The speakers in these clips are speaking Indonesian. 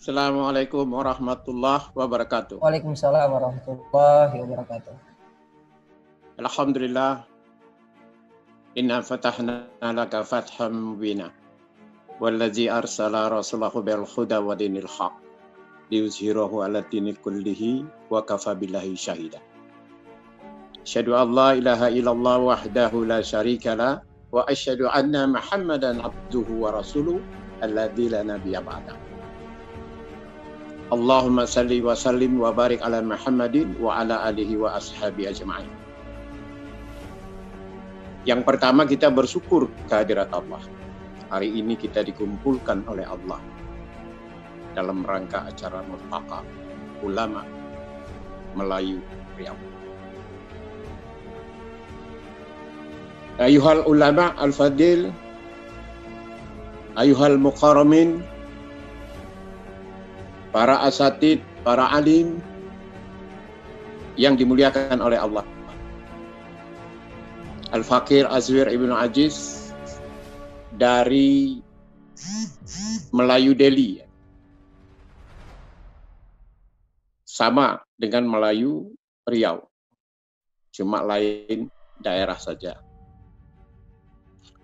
Assalamualaikum warahmatullahi wabarakatuh. Waalaikumsalam warahmatullahi wabarakatuh. Alhamdulillah. Inna fatahna laka fatham mubina. Wallazi arsala rasulahu bil huda wa dinil haq. Liyuzhirahu ala dini kullihi wa kafa billahi syahida. Asyhadu an la ilaha illallah wahdahu la syarika la wa asyhadu anna Muhammadan abduhu wa rasuluh alladzi la nabiyya ba'dahu. Allahumma salli wa sallim wa barik ala Muhammadin wa ala alihi wa ashabi ajma'in. Yang pertama, kita bersyukur kehadirat Allah. Hari ini kita dikumpulkan oleh Allah dalam rangka acara Multaqa Ulama Melayu Riau. Ayuhal ulama al-fadil, ayuhal mukarramin, para asatid, para alim yang dimuliakan oleh Allah. Al-Fakir Azwir Ibnu Aziz dari Melayu Delhi, sama dengan Melayu Riau, cuma lain daerah saja.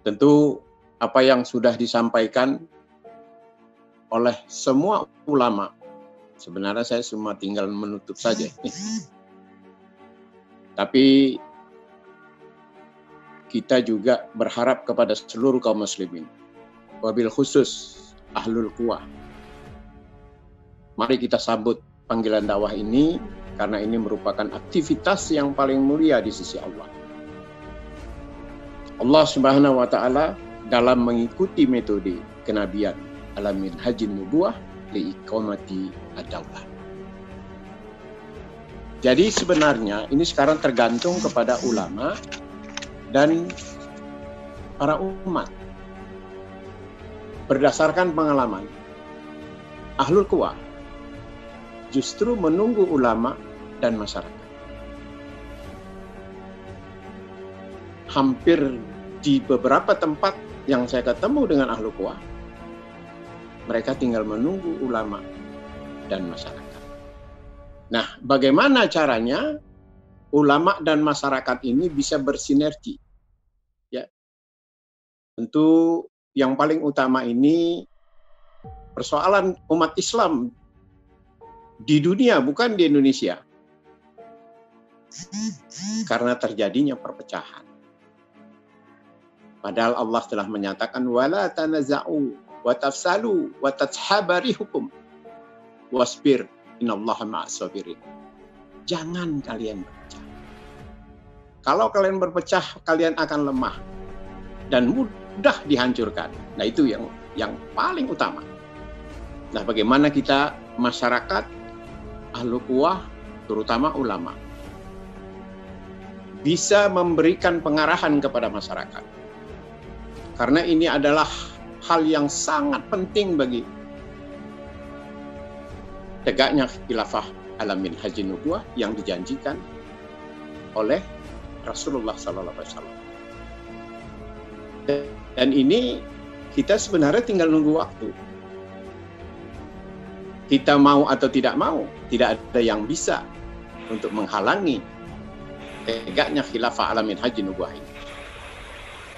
Tentu apa yang sudah disampaikan oleh semua ulama, sebenarnya saya cuma tinggal menutup saja. Tapi kita juga berharap kepada seluruh kaum muslimin, wabil khusus ahlul quwah. Mari kita sambut panggilan dakwah ini, karena ini merupakan aktivitas yang paling mulia di sisi Allah. Allah Subhanahu wa Ta'ala dalam mengikuti metode kenabian alamin hajin nubuah li iqamati ad-daulah. Jadi sebenarnya ini sekarang tergantung kepada ulama dan para umat. Berdasarkan pengalaman, ahlul quwah justru menunggu ulama dan masyarakat. Hampir di beberapa tempat yang saya ketemu dengan ahlul quwah, mereka tinggal menunggu ulama dan masyarakat. Nah, bagaimana caranya ulama dan masyarakat ini bisa bersinergi? Ya, tentu yang paling utama ini persoalan umat Islam di dunia, bukan di Indonesia, karena terjadinya perpecahan. Padahal Allah telah menyatakan wala tanaza'u wa tafsalu wa tatshabarihukum wasbir innallaha ma'as sabirin. Jangan kalian berpecah. Kalau kalian berpecah, kalian akan lemah dan mudah dihancurkan. Nah, itu yang paling utama. Nah, bagaimana kita masyarakat ahlul quwah, terutama ulama, bisa memberikan pengarahan kepada masyarakat. Karena ini adalah hal yang sangat penting bagi tegaknya khilafah alamin haji nubuwah yang dijanjikan oleh Rasulullah SAW. Dan ini kita sebenarnya tinggal nunggu waktu. Kita mau atau tidak mau, tidak ada yang bisa untuk menghalangi tegaknya khilafah alamin haji nubuwah ini.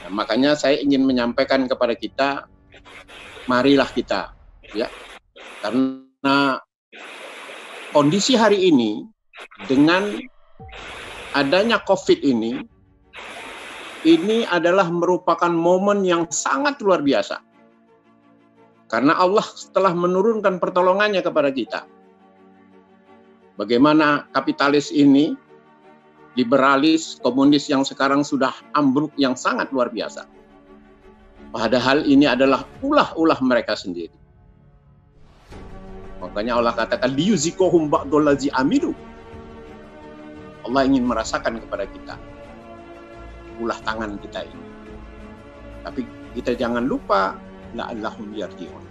Nah, makanya saya ingin menyampaikan kepada kita, marilah kita, ya, karena kondisi hari ini dengan adanya COVID ini adalah merupakan momen yang sangat luar biasa. Karena Allah telah menurunkan pertolongannya kepada kita. Bagaimana kapitalis ini, liberalis, komunis yang sekarang sudah ambruk yang sangat luar biasa. Padahal ini adalah ulah-ulah mereka sendiri. Makanya Allah katakan liyuzikohum ba'dallazi amilu. Allah ingin merasakan kepada kita ulah tangan kita ini. Tapi kita jangan lupa la'allahum yarji'un.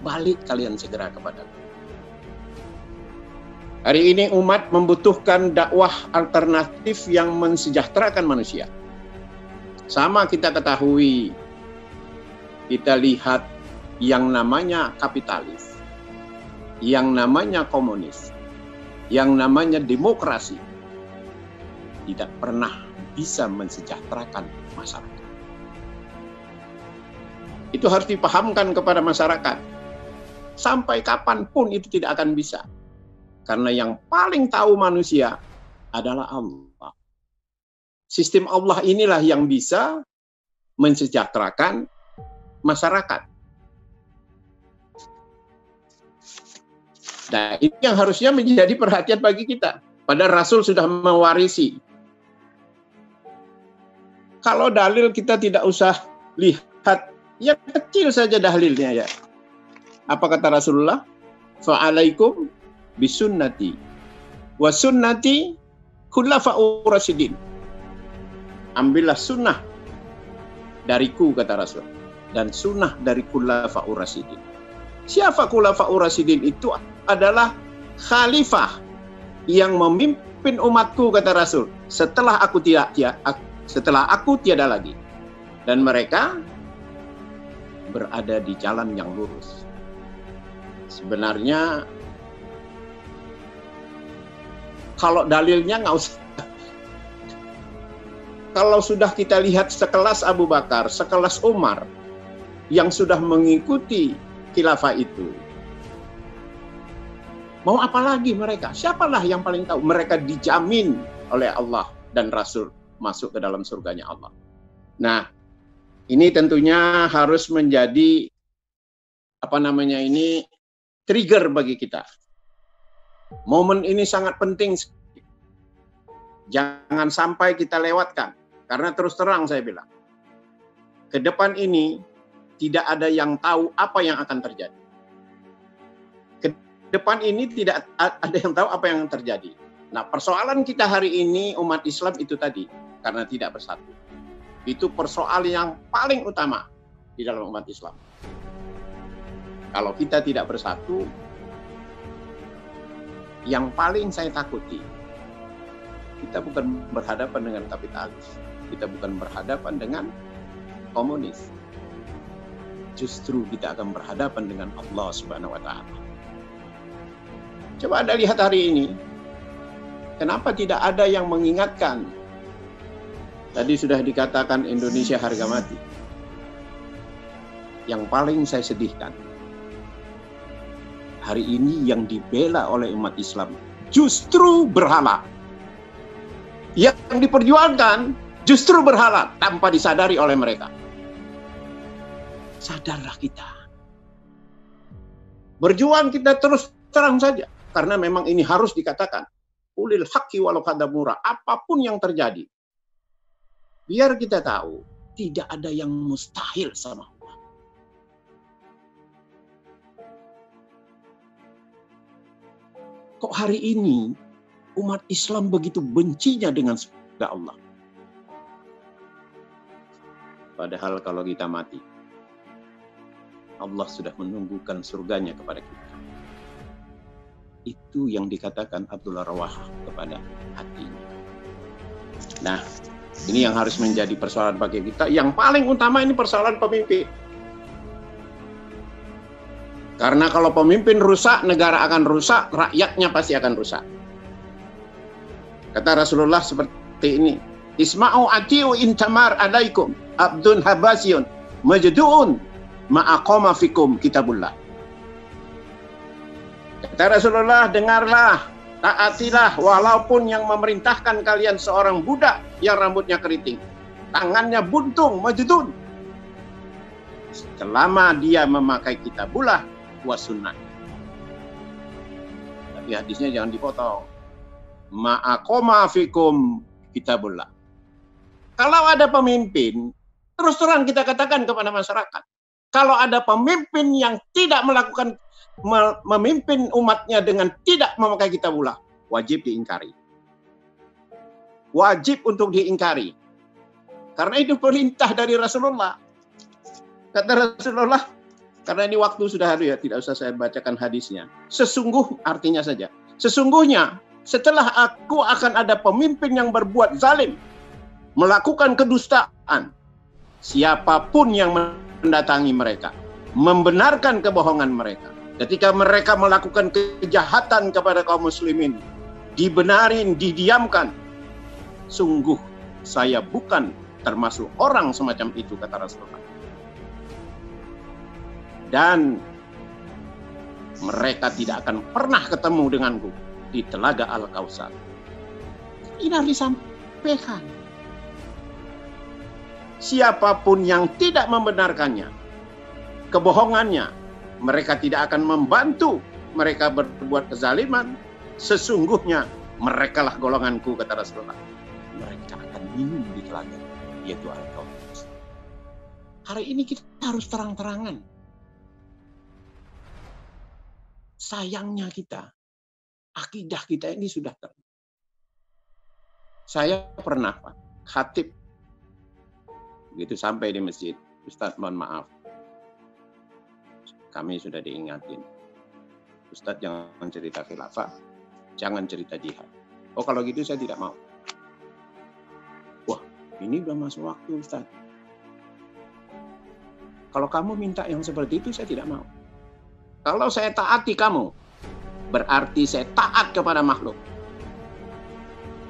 Balik kalian segera kepada Allah. Hari ini umat membutuhkan dakwah alternatif yang mensejahterakan manusia. Sama kita ketahui, kita lihat yang namanya kapitalis. yang namanya komunis, yang namanya demokrasi tidak pernah bisa mensejahterakan masyarakat. Itu harus dipahamkan kepada masyarakat. Sampai kapanpun itu tidak akan bisa. Karena yang paling tahu manusia adalah Allah. Sistem Allah inilah yang bisa mensejahterakan masyarakat. Nah, ini yang harusnya menjadi perhatian bagi kita. Padahal Rasul sudah mewarisi. Kalau dalil kita tidak usah lihat, ya kecil saja dalilnya ya. Apa kata Rasulullah? Fa'alaikum bisunnati wa sunnati khulafa'ur rasyidin. Ambillah sunnah dariku, kata Rasul, dan sunnah dari khulafa'ur rasyidin. Siapa khulafa'ur rasyidin? Itu adalah khalifah yang memimpin umatku, kata Rasul, setelah aku tiada lagi. Dan mereka berada di jalan yang lurus. Sebenarnya kalau dalilnya nggak usah. Kalau sudah kita lihat sekelas Abu Bakar, sekelas Umar yang sudah mengikuti khilafah itu, mau apa lagi mereka? Siapalah yang paling tahu? Mereka dijamin oleh Allah dan Rasul masuk ke dalam surganya Allah. Nah, ini tentunya harus menjadi trigger bagi kita. Momen ini sangat penting. Jangan sampai kita lewatkan. Karena terus terang saya bilang, ke depan ini tidak ada yang tahu apa yang akan terjadi. Ke depan ini tidak ada yang tahu apa yang terjadi. Nah, persoalan kita hari ini umat Islam itu tadi, karena tidak bersatu. Itu persoalan yang paling utama di dalam umat Islam. Kalau kita tidak bersatu, yang paling saya takuti, kita bukan berhadapan dengan kapitalis, kita bukan berhadapan dengan komunis. Justru kita akan berhadapan dengan Allah Subhanahu wa Ta'ala. Coba Anda lihat hari ini, kenapa tidak ada yang mengingatkan? Tadi sudah dikatakan Indonesia harga mati. Yang paling saya sedihkan, hari ini yang dibela oleh umat Islam justru berhala. Yang diperjuangkan justru berhala tanpa disadari oleh mereka. Sadarlah kita. Berjuang kita terus terang saja. Karena memang ini harus dikatakan. Ulil haqqi walau kada murah. Apapun yang terjadi. Biar kita tahu, tidak ada yang mustahil sama Allah. Kok hari ini umat Islam begitu bencinya dengan surga Allah? Padahal kalau kita mati, Allah sudah menunggukan surganya kepada kita. Itu yang dikatakan Abdullah Rawaha kepada hatinya. Nah, ini yang harus menjadi persoalan bagi kita. Yang paling utama ini persoalan pemimpin. Karena kalau pemimpin rusak, negara akan rusak, rakyatnya pasti akan rusak. Kata Rasulullah seperti ini, Isma'u atiu intamar alaikum abdun habasyun majdu'un ma'aqama fikum kitabullah. Kata Rasulullah, dengarlah, taatilah walaupun yang memerintahkan kalian seorang budak yang rambutnya keriting, tangannya buntung, majdun, selama dia memakai kitabullah wa sunnah. Tapi hadisnya jangan dipotong. Ma'aqama fikum kitabullah. Kalau ada pemimpin, terus terang kita katakan kepada masyarakat, kalau ada pemimpin yang tidak memimpin umatnya dengan tidak memakai kitabullah, wajib diingkari. Wajib untuk diingkari. Karena itu perintah dari Rasulullah. Kata Rasulullah, karena ini waktu sudah ya, tidak usah saya bacakan hadisnya. Artinya saja. Sesungguhnya setelah aku akan ada pemimpin yang berbuat zalim, melakukan kedustaan, siapapun yang mendatangi mereka, membenarkan kebohongan mereka, Ketika mereka melakukan kejahatan kepada kaum muslimin, dibenarin, didiamkan. Sungguh saya bukan termasuk orang semacam itu, kata Rasulullah. Dan mereka tidak akan pernah ketemu denganku di Telaga Al-Kautsar. Ini harus disampaikan. Siapapun yang tidak membenarkannya, kebohongannya, mereka tidak akan membantu mereka berbuat kezaliman. Sesungguhnya merekalah golonganku, kata Rasulullah. Mereka akan minum di telaga, yaitu Al-Kautsar. Hari ini kita harus terang-terangan. Sayangnya kita, akidah kita ini sudah terang. Saya pernah, Pak, khatib. Begitu sampai di masjid, Ustadz mohon maaf, kami sudah diingatin, Ustadz jangan cerita khilafah, jangan cerita jihad. Oh kalau gitu saya tidak mau. Wah ini udah masuk waktu Ustadz. Kalau kamu minta yang seperti itu saya tidak mau. Kalau saya taati kamu, berarti saya taat kepada makhluk.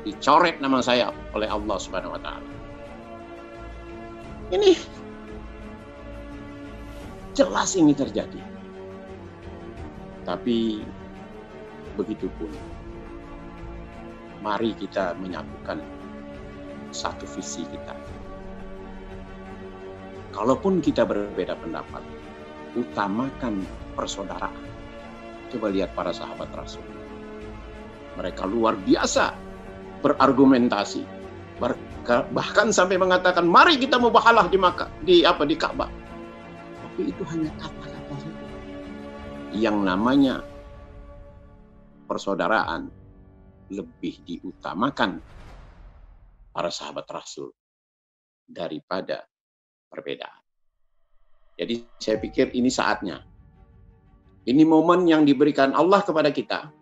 Dicoret nama saya oleh Allah Subhanahu wa Ta'ala. Ini jelas ini terjadi. Tapi begitupun, mari kita menyatukan satu visi kita. Kalaupun kita berbeda pendapat, utamakan persaudaraan. Coba lihat para sahabat Rasul. Mereka luar biasa berargumentasi. Bahkan sampai mengatakan, mari kita mubahalah di Makkah, di Ka'bah. Tapi itu hanya kata-kata saja. Yang namanya persaudaraan lebih diutamakan para sahabat Rasul daripada perbedaan. Jadi saya pikir ini saatnya. Ini momen yang diberikan Allah kepada kita.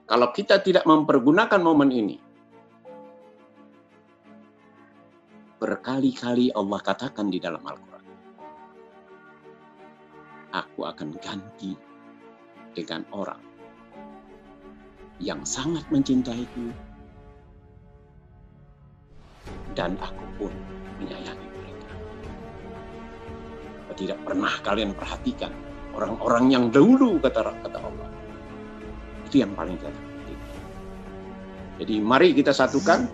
Kalau kita tidak mempergunakan momen ini, berkali-kali Allah katakan di dalam Al-Quran, aku akan ganti dengan orang yang sangat mencintaiku dan aku pun menyayangi mereka. Tidak pernah kalian perhatikan orang-orang yang dahulu, kata Allah. Itu yang paling penting. Jadi mari kita satukan.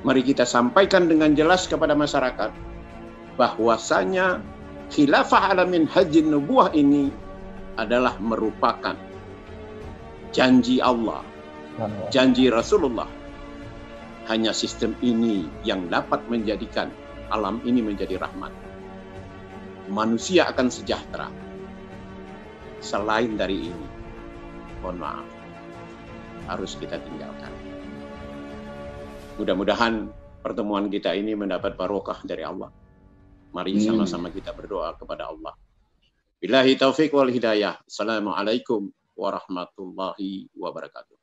Mari kita sampaikan dengan jelas kepada masyarakat bahwasanya khilafah ala minhajin nubuwah ini adalah merupakan janji Allah, janji Rasulullah. Hanya sistem ini yang dapat menjadikan alam ini menjadi rahmat. Manusia akan sejahtera. Selain dari ini, mohon maaf, harus kita tinggalkan. Mudah-mudahan pertemuan kita ini mendapat barokah dari Allah. Mari sama-sama kita berdoa kepada Allah. Billahi taufiq wal hidayah. Assalamualaikum warahmatullahi wabarakatuh.